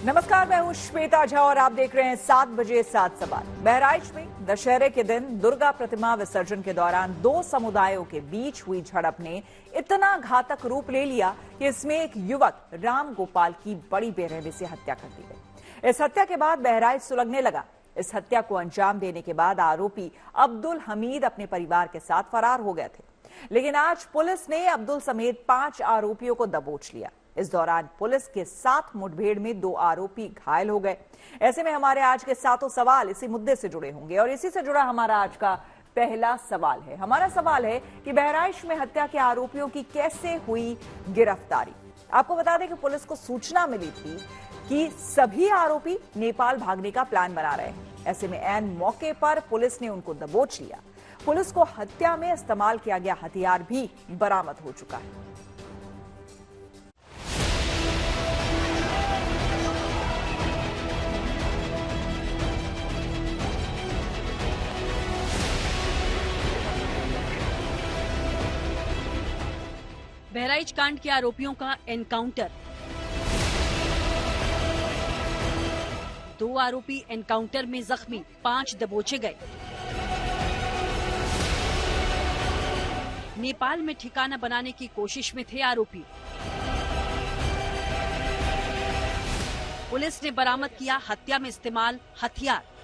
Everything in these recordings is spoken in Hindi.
नमस्कार, मैं हूं श्वेता झा और आप देख रहे हैं 7 बजे 7 सवाल। बहराइच में दशहरे के दिन दुर्गा प्रतिमा विसर्जन के दौरान दो समुदायों के बीच हुई झड़प ने इतना घातक रूप ले लिया कि इसमें एक युवक राम गोपाल की बड़ी बेरहमी से हत्या कर दी गई। इस हत्या के बाद बहराइच सुलगने लगा। इस हत्या को अंजाम देने के बाद आरोपी अब्दुल हमीद अपने परिवार के साथ फरार हो गए थे, लेकिन आज पुलिस ने अब्दुल समेत 5 आरोपियों को दबोच लिया। इस दौरान पुलिस के साथ मुठभेड़ में 2 आरोपी घायल हो गए। ऐसे में हमारे आज के 7 सवाल इसी मुद्दे से जुड़े होंगे और इसी से जुड़ा हमारा आज का पहला सवाल है। हमारा सवाल है कि बहराइच में हत्या के आरोपियों की कैसे हुई गिरफ्तारी। आपको बता दें कि पुलिस को सूचना मिली थी कि सभी आरोपी नेपाल भागने का प्लान बना रहे हैं। ऐसे में ऐन मौके पर पुलिस ने उनको दबोच लिया। पुलिस को हत्या में इस्तेमाल किया गया हथियार भी बरामद हो चुका है। बहराइच कांड के आरोपियों का एनकाउंटर। 2 आरोपी एनकाउंटर में जख्मी, 5 दबोचे गए। नेपाल में ठिकाना बनाने की कोशिश में थे आरोपी। पुलिस ने बरामद किया हत्या में इस्तेमाल हथियार।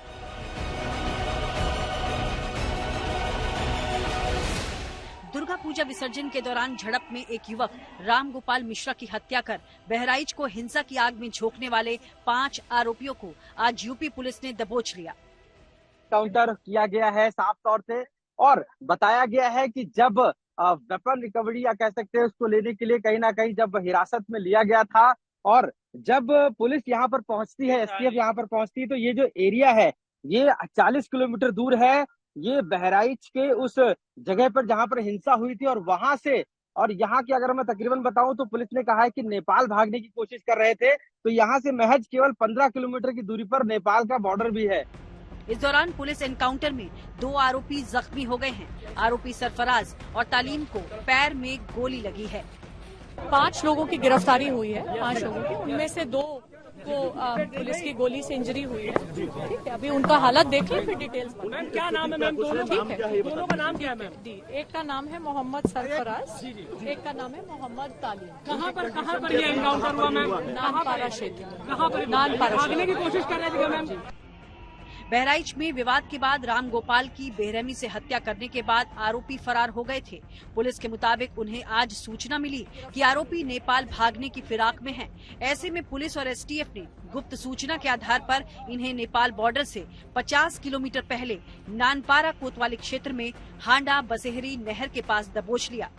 दुर्गा पूजा विसर्जन के दौरान झड़प में एक युवक राम गोपाल मिश्रा की हत्या कर बहराइच को हिंसा की आग में झोंकने वाले 5 आरोपियों को आज यूपी पुलिस ने दबोच लिया। काउंटर किया गया है साफ तौर से और बताया गया है कि जब वेपन रिकवरी या कह सकते हैं उसको लेने के लिए कहीं ना कहीं जब हिरासत में लिया गया था और जब पुलिस यहाँ पर पहुंचती है, एसटीएफ यहाँ पर पहुंचती है, तो ये जो एरिया है ये 40 किलोमीटर दूर है। ये बहराइच के उस जगह पर जहां पर हिंसा हुई थी और वहां से और यहाँ की अगर मैं तकरीबन बताऊं तो पुलिस ने कहा है कि नेपाल भागने की कोशिश कर रहे थे, तो यहाँ से महज केवल 15 किलोमीटर की दूरी पर नेपाल का बॉर्डर भी है। इस दौरान पुलिस एनकाउंटर में 2 आरोपी जख्मी हो गए हैं। आरोपी सरफराज और तालीम को पैर में गोली लगी है। 5 लोगों की गिरफ्तारी हुई है, 5 लोगों की, उनमें से 2 को पुलिस की गोली से इंजरी हुई है। ठीक है, अभी उनका हालत देख लें फिर डिटेल्स। मैम क्या नाम है मैम? दोनों ठीक है, दोनों का नाम क्या है मैम? एक का नाम है मोहम्मद सरफराज, एक का नाम है मोहम्मद तालीम। कहाँ पर ये एनकाउंटर हुआ मैम? नानपारा क्षेत्र में। कहाँ पर? नानपारा भागने की कोशिश कर रहे थे मैम? बहराइच में विवाद के बाद राम गोपाल की बेरहमी से हत्या करने के बाद आरोपी फरार हो गए थे। पुलिस के मुताबिक उन्हें आज सूचना मिली कि आरोपी नेपाल भागने की फिराक में हैं। ऐसे में पुलिस और एसटीएफ ने गुप्त सूचना के आधार पर इन्हें नेपाल बॉर्डर से 50 किलोमीटर पहले नानपारा कोतवाली क्षेत्र में हांडा बसेहरी नहर के पास दबोच लिया।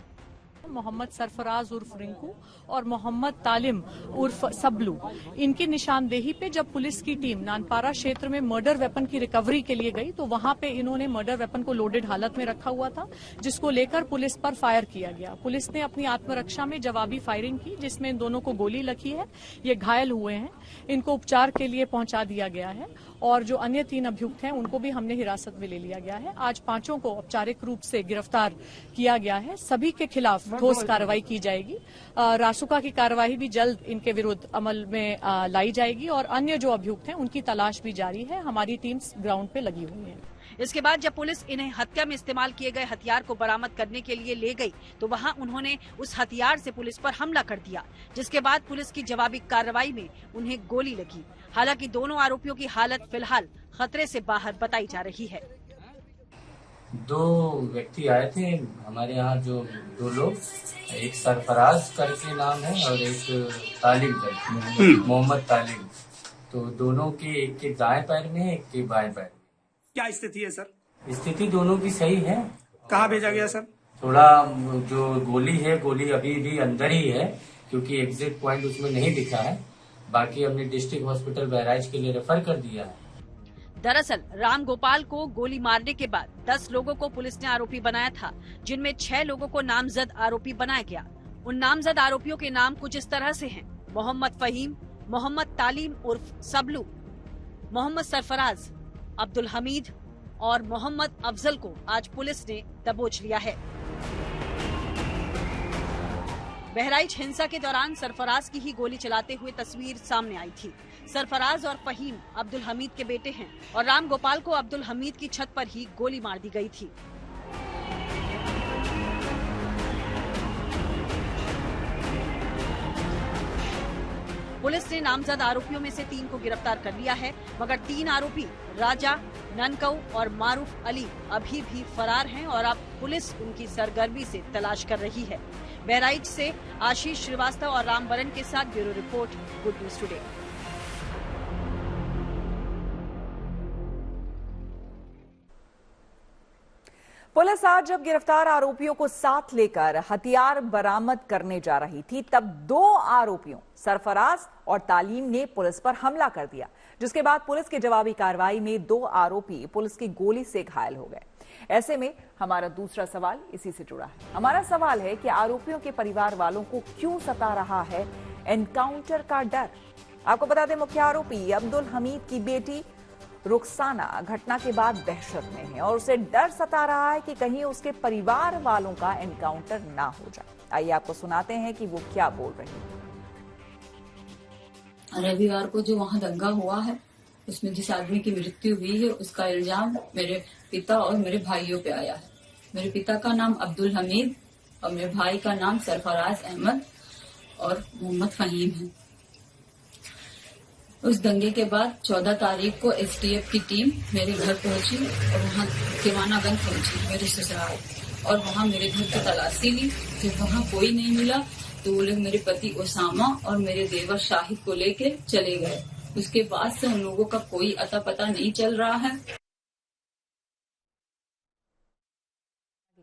मोहम्मद सरफराज उर्फ रिंकू और मोहम्मद तालिम उर्फ सबलू, इनकी निशानदेही पे जब पुलिस की टीम नानपारा क्षेत्र में मर्डर वेपन की रिकवरी के लिए गई तो वहां पे इन्होंने मर्डर वेपन को लोडेड हालत में रखा हुआ था, जिसको लेकर पुलिस पर फायर किया गया। पुलिस ने अपनी आत्मरक्षा में जवाबी फायरिंग की, जिसमें इन दोनों को गोली लगी है। ये घायल हुए हैं, इनको उपचार के लिए पहुंचा दिया गया है और जो अन्य 3 अभियुक्त हैं उनको भी हमने हिरासत में ले लिया गया है। आज 5 को औपचारिक रूप से गिरफ्तार किया गया है। सभी के खिलाफ ठोस कार्रवाई की जाएगी। रासुका की कार्रवाई भी जल्द इनके विरुद्ध अमल में लाई जाएगी और अन्य जो अभियुक्त हैं उनकी तलाश भी जारी है। हमारी टीम्स ग्राउंड पे लगी हुई है। इसके बाद जब पुलिस इन्हें हत्या में इस्तेमाल किए गए हथियार को बरामद करने के लिए ले गई तो वहां उन्होंने उस हथियार से पुलिस पर हमला कर दिया, जिसके बाद पुलिस की जवाबी कार्रवाई में उन्हें गोली लगी। हालांकि दोनों आरोपियों की हालत फिलहाल खतरे से बाहर बताई जा रही है। 2 व्यक्ति आए थे हमारे यहाँ, जो 2 लोग, एक सरफराज करके नाम है और एक तालिम करके, मोहम्मद तालिम। तो दोनों के, एक के दाएं पैर में, एक के बाएं पैर में। क्या स्थिति है सर? स्थिति दोनों की सही है। कहाँ भेजा गया सर? थोड़ा जो गोली है, गोली अभी भी अंदर ही है क्योंकि एग्जिट पॉइंट उसमें नहीं दिखा है। बाकी हमने डिस्ट्रिक्ट हॉस्पिटल बहराइच के लिए रेफर कर दिया है। दरअसल राम गोपाल को गोली मारने के बाद 10 लोगों को पुलिस ने आरोपी बनाया था, जिनमें 6 लोगों को नामजद आरोपी बनाया गया। उन नामजद आरोपियों के नाम कुछ इस तरह से हैं: मोहम्मद फहीम, मोहम्मद तालीम उर्फ सबलू, मोहम्मद सरफराज, अब्दुल हमीद और मोहम्मद अफजल को आज पुलिस ने दबोच लिया है। बहराइच हिंसा के दौरान सरफराज की ही गोली चलाते हुए तस्वीर सामने आई थी। सरफराज और फहीम अब्दुल हमीद के बेटे हैं और राम गोपाल को अब्दुल हमीद की छत पर ही गोली मार दी गई थी। पुलिस ने नामजद आरोपियों में से 3 को गिरफ्तार कर लिया है, मगर 3 आरोपी राजा, ननकऊ और मारूफ अली अभी भी फरार हैं और अब पुलिस उनकी सरगर्मी से तलाश कर रही है। बहराइच से आशीष श्रीवास्तव और रामबरन के साथ bureau report, good news today. Police आज जब गिरफ्तार आरोपियों को साथ लेकर हथियार बरामद करने जा रही थी, तब 2 आरोपियों सरफराज और तालीम ने पुलिस पर हमला कर दिया, जिसके बाद पुलिस की जवाबी कार्रवाई में 2 आरोपी पुलिस की गोली से घायल हो गए। ऐसे में हमारा दूसरा सवाल इसी से जुड़ा है। हमारा सवाल है कि आरोपियों के परिवार वालों को क्यों सता रहा है एनकाउंटर का डर। आपको बता दें, मुख्य आरोपी अब्दुल हमीद की बेटी रुखसाना घटना के बाद दहशत में है और उसे डर सता रहा है कि कहीं उसके परिवार वालों का एनकाउंटर ना हो जाए। आइए आपको सुनाते हैं कि वो क्या बोल रही है। रविवार को जो वहाँ दंगा हुआ है, उसमें जिस आदमी की मृत्यु हुई है, उसका इल्जाम मेरे पिता और मेरे भाइयों पे आया है। मेरे पिता का नाम अब्दुल हमीद और मेरे भाई का नाम सरफराज अहमद और मोहम्मद फहीम है। उस दंगे के बाद 14 तारीख को एसटीएफ की टीम मेरे घर पहुंची और वहाँ किवानागंज पहुंची, मेरे ससुराल, और वहाँ मेरे घर की तलाशी ली। जब वहाँ कोई नहीं मिला तो वो लोग मेरे पति ओसामा और मेरे देवर शाहिद को लेके चले गए। उसके बाद से उन लोगों का कोई अता पता नहीं चल रहा है।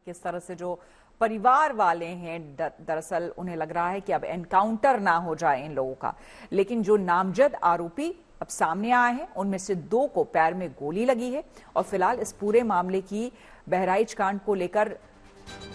किस तरह से जो परिवार वाले हैं, दरअसल उन्हें लग रहा है कि अब एनकाउंटर ना हो जाए इन लोगों का। लेकिन जो नामजद आरोपी अब सामने आए हैं, उनमें से 2 को पैर में गोली लगी है और फिलहाल इस पूरे मामले की बहराइच कांड को लेकर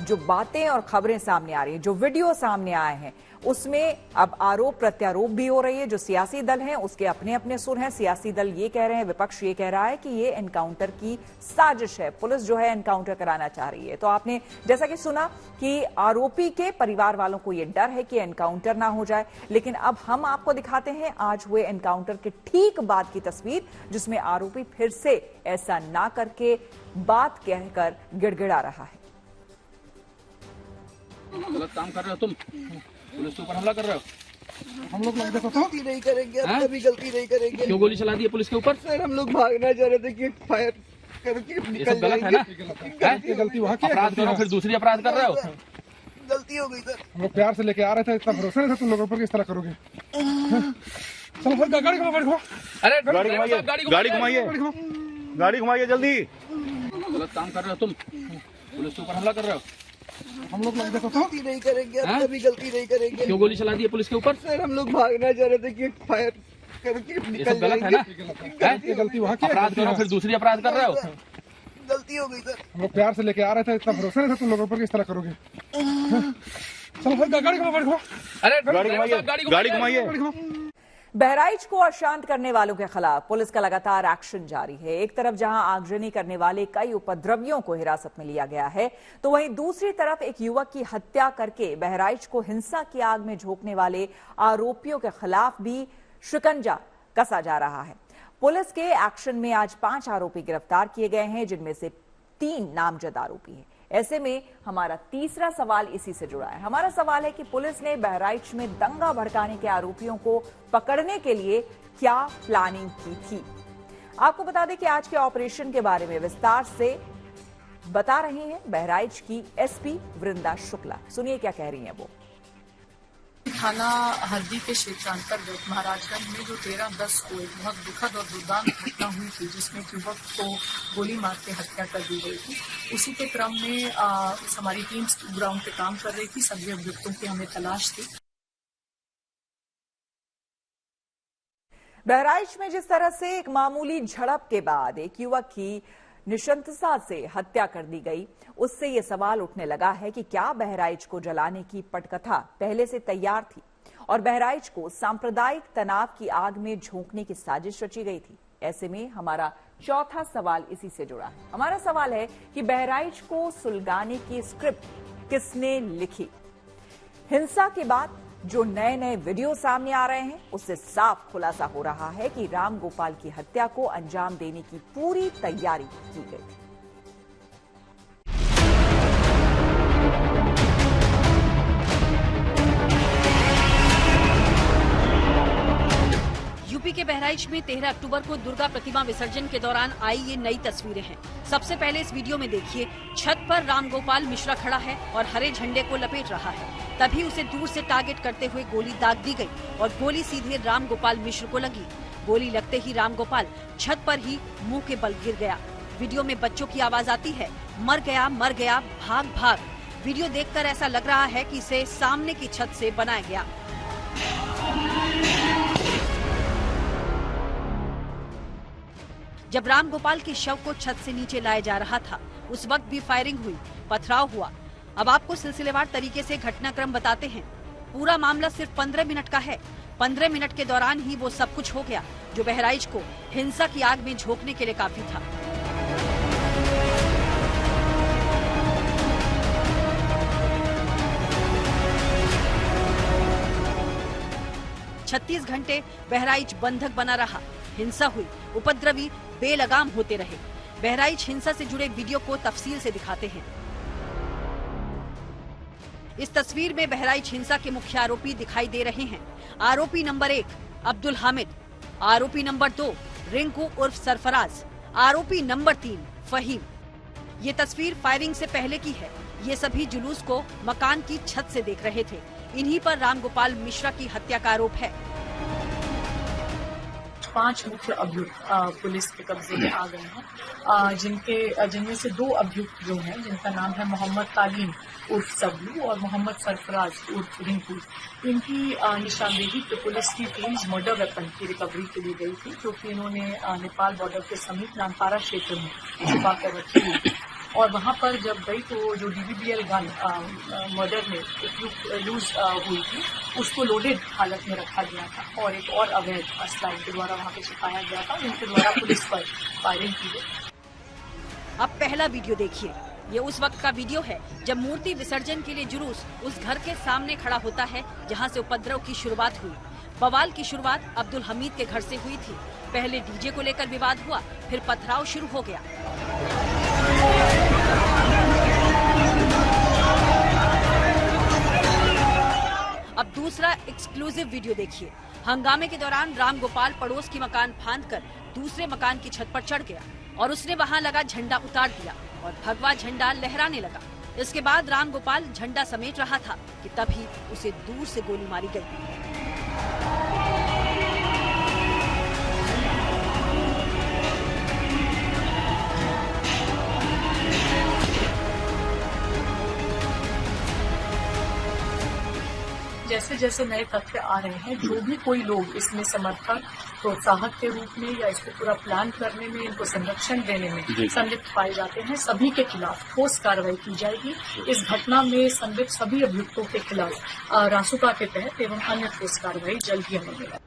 जो बातें और खबरें सामने आ रही हैं, जो वीडियो सामने आए हैं, उसमें अब आरोप प्रत्यारोप भी हो रही है। जो सियासी दल हैं उसके अपने अपने सुर हैं। सियासी दल ये कह रहे हैं, विपक्ष ये कह रहा है कि ये एनकाउंटर की साजिश है, पुलिस जो है एनकाउंटर कराना चाह रही है। तो आपने जैसा कि सुना कि आरोपी के परिवार वालों को ये डर है कि एनकाउंटर ना हो जाए। लेकिन अब हम आपको दिखाते हैं आज हुए एनकाउंटर के ठीक बाद की तस्वीर, जिसमें आरोपी फिर से ऐसा ना करके बात कहकर गिड़गिड़ा रहा है। गलत काम कर रहे हो तुम, पुलिस के ऊपर हमला कर रहे हो। हम लोग गलती नहीं करेंगे, अब कभी गलती नहीं करेंगे। क्यों गोली चला दी है पुलिस के ऊपर? सर हम लोग भागना चाह रहे थे कि फायर करके निकल गलत है ना? गलती वहाँ की, अपराध करो फिर दूसरी अपराध कर रहे हो। गलती हो गई सर। हम लोग प्यार से लेके आ रहे थे, इतना भरोसा नहीं था तुम लोगों पर, किस तरह करोगे। चलो फिर गाड़ी घुमाओ। अरे गाड़ी घुमाइए जल्दी। गलत काम कर रहे हो तुम, पुलिस के ऊपर हमला कर रहे हो। हम लोग गलती नहीं करेंगे, अब कभी गलती नहीं करेंगे। क्यों गोली चला दी है पुलिस के ऊपर? सर हम लोग भागना चाह रहे थे कि फायर करके निकल गलत है ना? गलती वहाँ की, अपराध करो फिर दूसरी अपराध कर रहे हो। गलती हो गई सर। हम लोग प्यार से लेके आ रहे थे, इतना भरोसा नहीं था तुम लोगों पर, किस तरह करोगे। चलो फिर गाड़ी घुमाओ। अरे गाड़ी घुमाइए। बहराइच को अशांत करने वालों के खिलाफ पुलिस का लगातार एक्शन जारी है। एक तरफ जहां आगजनी करने वाले कई उपद्रवियों को हिरासत में लिया गया है, तो वहीं दूसरी तरफ एक युवक की हत्या करके बहराइच को हिंसा की आग में झोंकने वाले आरोपियों के खिलाफ भी शिकंजा कसा जा रहा है। पुलिस के एक्शन में आज 5 आरोपी गिरफ्तार किए गए हैं, जिनमें से 3 नामजद आरोपी हैं। ऐसे में हमारा तीसरा सवाल इसी से जुड़ा है। हमारा सवाल है कि पुलिस ने बहराइच में दंगा भड़काने के आरोपियों को पकड़ने के लिए क्या प्लानिंग की थी। आपको बता दें कि आज के ऑपरेशन के बारे में विस्तार से बता रही हैं बहराइच की एसपी वृंदा शुक्ला। सुनिए क्या कह रही हैं वो। थाना हल्दी के क्षेत्रांतर्गत महाराजगंज में जो 13/10 को एक बहुत दुखद और दुर्दांत घटना हुई थी, जिसमें युवक को गोली मार के हत्या कर दी गई थी, उसी के क्रम में हमारी टीम ग्राउंड पे काम कर रही थी। सभी अभियुक्तों की हमें तलाश थी। बहराइच में जिस तरह से एक मामूली झड़प के बाद एक युवक की निशंसता से हत्या कर दी गई, उससे ये सवाल उठने लगा है कि क्या बहराइच को जलाने की पटकथा पहले से तैयार थी और बहराइच को सांप्रदायिक तनाव की आग में झोंकने की साजिश रची गई थी। ऐसे में हमारा चौथा सवाल इसी से जुड़ा है। हमारा सवाल है कि बहराइच को सुलगाने की स्क्रिप्ट किसने लिखी। हिंसा के बाद जो नए नए वीडियो सामने आ रहे हैं उससे साफ खुलासा हो रहा है कि राम गोपाल की हत्या को अंजाम देने की पूरी तैयारी की गई थी। यूपी के बहराइच में 13 अक्टूबर को दुर्गा प्रतिमा विसर्जन के दौरान आई ये नई तस्वीरें हैं। सबसे पहले इस वीडियो में देखिए, छत पर राम गोपाल मिश्रा खड़ा है और हरे झंडे को लपेट रहा है। तभी उसे दूर से टारगेट करते हुए गोली दाग दी गई और गोली सीधे राम गोपाल मिश्र को लगी। गोली लगते ही राम गोपाल छत पर ही मुंह के बल गिर गया। वीडियो में बच्चों की आवाज आती है, मर गया, भाग भाग। वीडियो देखकर ऐसा लग रहा है कि इसे सामने की छत से बनाया गया। जब राम गोपाल के शव को छत से नीचे लाया जा रहा था, उस वक्त भी फायरिंग हुई, पथराव हुआ। अब आपको सिलसिलेवार तरीके से घटनाक्रम बताते हैं। पूरा मामला सिर्फ 15 मिनट का है। 15 मिनट के दौरान ही वो सब कुछ हो गया जो बहराइच को हिंसा की आग में झोंकने के लिए काफी था। छत्तीस घंटे बहराइच बंधक बना रहा। हिंसा हुई, उपद्रवी बेलगाम होते रहे। बहराइच हिंसा से जुड़े वीडियो को तफसील से दिखाते हैं। इस तस्वीर में बहराइच हिंसा के मुख्य आरोपी दिखाई दे रहे हैं। आरोपी नंबर 1 अब्दुल हामिद, आरोपी नंबर 2 रिंकू उर्फ सरफराज, आरोपी नंबर 3 फहीम। ये तस्वीर फायरिंग से पहले की है। ये सभी जुलूस को मकान की छत से देख रहे थे। इन्हीं पर राम गोपाल मिश्रा की हत्या का आरोप है। 5 मुख्य अभियुक्त पुलिस के कब्जे में आ गए हैं, जिनमें से 2 अभियुक्त जो हैं, जिनका नाम है मोहम्मद तालीम उर्फ सबलू और मोहम्मद सरफराज उर्फ रिंकू। इनकी निशानदेही पे पुलिस की टीम्स मर्डर वेपन की रिकवरी के लिए गई थी, जो कि इन्होंने नेपाल बॉर्डर के समीप नानपारा क्षेत्र में छुपा कर रखी हुई। और वहां पर जब गई तो जो DBBL गन मर्डर में यूज हुई थी, उसको लोडेड हालत में रखा गया था और एक और अवैध असला के द्वारा वहां पे छिपाया गया था, जिनके द्वारा पुलिस पर फायरिंग की गई। अब पहला वीडियो देखिए। ये उस वक्त का वीडियो है जब मूर्ति विसर्जन के लिए जुलूस उस घर के सामने खड़ा होता है जहां से उपद्रव की शुरुआत हुई। बवाल की शुरुआत अब्दुल हमीद के घर से हुई थी। पहले डीजे को लेकर विवाद हुआ, फिर पथराव शुरू हो गया। अब दूसरा एक्सक्लूसिव वीडियो देखिए। हंगामे के दौरान राम गोपाल पड़ोस की मकान फांदकर दूसरे मकान की छत पर चढ़ गया और उसने वहां लगा झंडा उतार दिया और भगवा झंडा लहराने लगा। इसके बाद राम गोपाल झंडा समेट रहा था कि तभी उसे दूर से गोली मारी गई। जैसे जैसे नए तथ्य आ रहे हैं, जो भी कोई लोग इसमें समर्थक प्रोत्साहक के रूप में या इसको पूरा प्लान करने में, इनको संरक्षण देने में संलिप्त पाए जाते हैं, सभी के खिलाफ ठोस कार्रवाई की जाएगी। इस घटना में संलिप्त सभी अभियुक्तों के खिलाफ रासुका के तहत एवं अन्य ठोस कार्रवाई जल्द ही अमल में।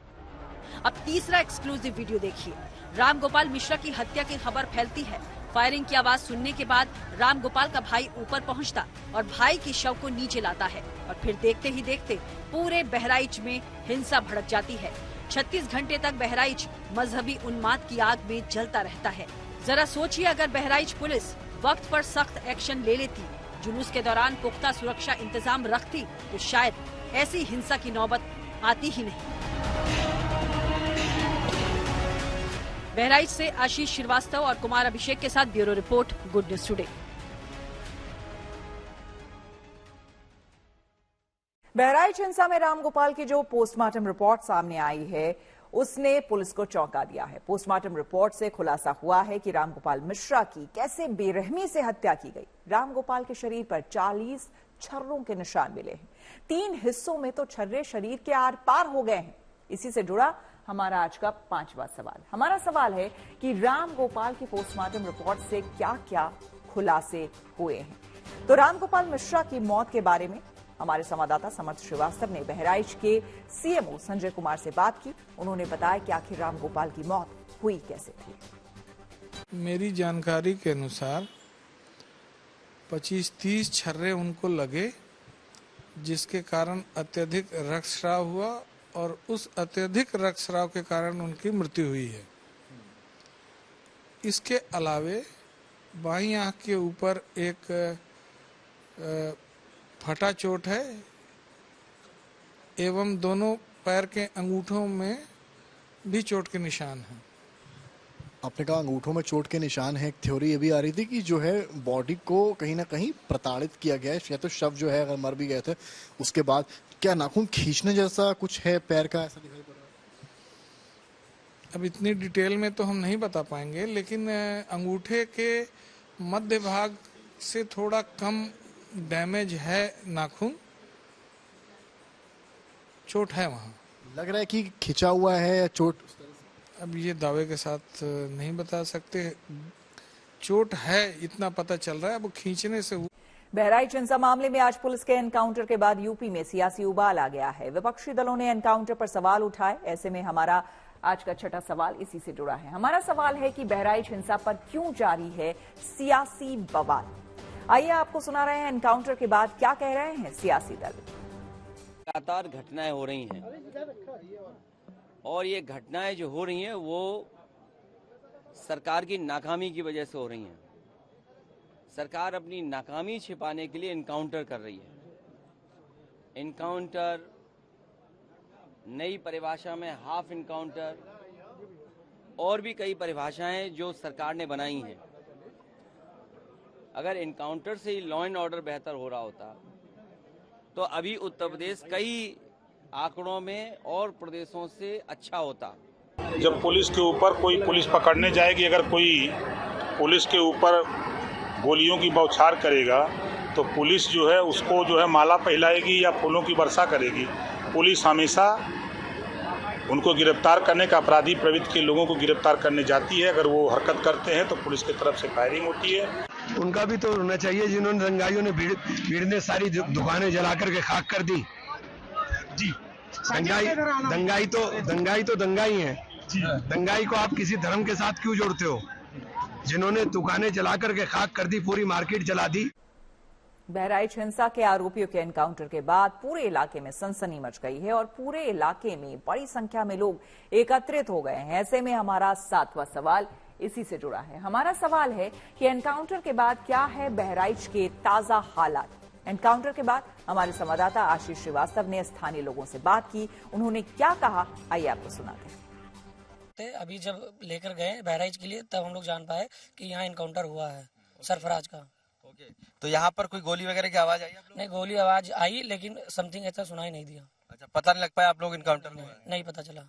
अब तीसरा एक्सक्लूसिव वीडियो देखिए। राम गोपाल मिश्रा की हत्या की खबर फैलती है। फायरिंग की आवाज सुनने के बाद राम गोपाल का भाई ऊपर पहुंचता और भाई की शव को नीचे लाता है और फिर देखते ही देखते पूरे बहराइच में हिंसा भड़क जाती है। 36 घंटे तक बहराइच मजहबी उन्माद की आग में जलता रहता है। जरा सोचिए, अगर बहराइच पुलिस वक्त पर सख्त एक्शन ले लेती, जुलूस के दौरान पुख्ता सुरक्षा इंतजाम रखती, तो शायद ऐसी हिंसा की नौबत आती ही नहीं। बहराइच से आशीष श्रीवास्तव और कुमार अभिषेक के साथ bureau report, good news today. Bahraich हिंसा में राम गोपाल की जो पोस्टमार्टम रिपोर्ट सामने आई है, उसने पुलिस को चौंका दिया है। पोस्टमार्टम रिपोर्ट से खुलासा हुआ है कि राम गोपाल मिश्रा की कैसे बेरहमी से हत्या की गई। राम गोपाल के शरीर पर 40 छर्रों के निशान मिले हैं। 3 हिस्सों में तो छर्रे शरीर के आर पार हो गए हैं। इसी से जुड़ा हमारा आज का 5वां सवाल। हमारा सवाल है कि राम गोपाल की पोस्टमार्टम रिपोर्ट से क्या क्या खुलासे हुए हैं। तो राम गोपाल मिश्रा की मौत के बारे में हमारे संवाददाता समर्थ श्रीवास्तव ने बहराइच के CMO संजय कुमार से बात की। उन्होंने बताया कि आखिर राम गोपाल की मौत हुई कैसे थी। मेरी जानकारी के अनुसार 25-30 छर्रे उनको लगे, जिसके कारण अत्यधिक रक्तस्राव हुआ और उस अत्यधिक रक्तस्राव के कारण उनकी मृत्यु हुई है। इसके अलावे बाईं आंख के ऊपर एक फटा चोट है एवं दोनों पैर के अंगूठों में भी चोट के निशान हैं। आपने कहा अंगूठों में चोट के निशान है। एक थ्योरी ये भी आ रही थी कि जो है बॉडी को कहीं ना कहीं प्रताड़ित किया गया है, या तो शव जो है अगर मर भी गए थे उसके बाद क्या नाखून खींचने जैसा कुछ है पैर का, ऐसा दिखाई पड़ रहा है? अब इतनी डिटेल में तो हम नहीं बता पाएंगे, लेकिन अंगूठे के मध्य भाग से थोड़ा कम डैमेज है नाखून, चोट है वहाँ। लग रहा है कि खिंचा हुआ है या चोट? अब ये दावे के साथ नहीं बता सकते। चोट है इतना पता चल रहा है, अब खींचने से। बहराइच हिंसा मामले में आज पुलिस के एनकाउंटर के बाद यूपी में सियासी उबाल आ गया है। विपक्षी दलों ने एनकाउंटर पर सवाल उठाए। ऐसे में हमारा आज का छठा सवाल इसी से जुड़ा है। हमारा सवाल है कि बहराइच हिंसा पर क्यों जारी है सियासी बवाल। आइए आपको सुना रहे हैं एनकाउंटर के बाद क्या कह रहे हैं सियासी दल। लगातार घटनाएं हो रही हैं और ये घटनाएं जो हो रही हैं वो सरकार की नाकामी की वजह से हो रही हैं। सरकार अपनी नाकामी छिपाने के लिए एनकाउंटर कर रही है। एनकाउंटर, नई परिभाषा में हाफ एनकाउंटर और भी कई परिभाषाएं जो सरकार ने बनाई हैं। अगर एनकाउंटर से ही लॉ एंड ऑर्डर बेहतर हो रहा होता तो अभी उत्तर प्रदेश कई आंकड़ों में और प्रदेशों से अच्छा होता। जब पुलिस के ऊपर कोई पुलिस पकड़ने जाएगी, अगर कोई पुलिस के ऊपर गोलियों की बौछार करेगा तो पुलिस जो है उसको जो है माला पहनाएगी या फूलों की वर्षा करेगी। पुलिस हमेशा उनको गिरफ्तार करने का, अपराधी प्रवृत्ति के लोगों को गिरफ्तार करने जाती है। अगर वो हरकत करते हैं तो पुलिस की तरफ से फायरिंग होती है। उनका भी तो होना चाहिए जिन्होंने दंगाइयों ने भीड़ ने सारी दुकानें जला करके खाक कर दी। जी, दंगाई तो दंगाई है। दंगाई को आप किसी धर्म के साथ क्यों जोड़ते हो? जिन्होंने दुकानें जला करके खाक कर दी, पूरी मार्केट जला दी। बहराइच हिंसा के आरोपियों के एनकाउंटर के बाद पूरे इलाके में सनसनी मच गई है और पूरे इलाके में बड़ी संख्या में लोग एकत्रित हो गए हैं। ऐसे में हमारा सातवां सवाल इसी से जुड़ा है। हमारा सवाल है कि एनकाउंटर के बाद क्या है बहराइच के ताजा हालात। एनकाउंटर के बाद हमारे संवाददाता आशीष श्रीवास्तव ने स्थानीय लोगों से बात की। उन्होंने क्या कहा, आइए आपको सुनाते हैं। अभी जब लेकर गए बहराइच के लिए तब हम लोग जान पाए कि यहाँ एनकाउंटर हुआ है सरफराज का। तो यहाँ पर कोई गोली वगैरह की आवाज आई? नहीं, गोली आवाज आई लेकिन समथिंग ऐसा सुनाई नहीं दिया। अच्छा, पता नहीं लग पाया आप लोग इनकाउंटर में? नहीं पता चला।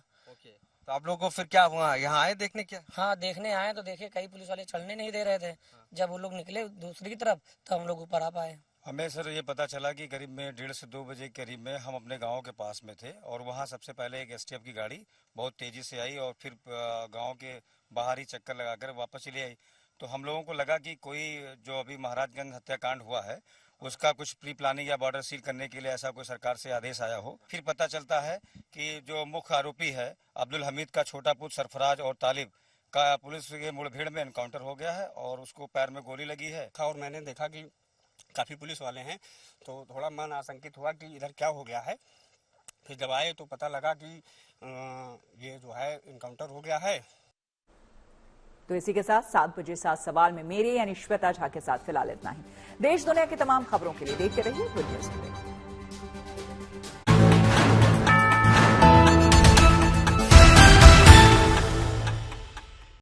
तो आप लोगों को फिर क्या हुआ, यहाँ आए देखने? क्या हाँ, देखने आए तो देखे कई पुलिस वाले चलने नहीं दे रहे थे। जब वो लोग निकले दूसरी की तरफ तो हम लोग ऊपर आ पाए। हमें सर ये पता चला कि करीब में 1:30 से 2 बजे के करीब में हम अपने गांव के पास में थे और वहां सबसे पहले एक एसटीएफ की गाड़ी बहुत तेजी से आई और फिर गांव के बाहर ही चक्कर लगाकर वापस चली आई। तो हम लोगों को लगा कि कोई जो अभी महाराजगंज हत्याकांड हुआ है उसका कुछ प्री प्लानिंग या बॉर्डर सील करने के लिए ऐसा कोई सरकार से आदेश आया हो। फिर पता चलता है कि जो मुख्य आरोपी है अब्दुल हमीद का छोटा पुत्र सरफराज और तालिब का पुलिस के मुठभेड़ में एनकाउंटर हो गया है और उसको पैर में गोली लगी है। और मैंने देखा कि काफी पुलिस वाले हैं तो थोड़ा मन आशंकित हुआ कि इधर क्या हो गया है। फिर जब आए तो पता लगा कि ये जो है एनकाउंटर हो गया है। तो इसी के साथ 7 बजे 7 सवाल में मेरे यानी श्वेता झा के साथ फिलहाल इतना ही। देश दुनिया की तमाम खबरों के लिए देखते रहिए गुड न्यूज टुडे।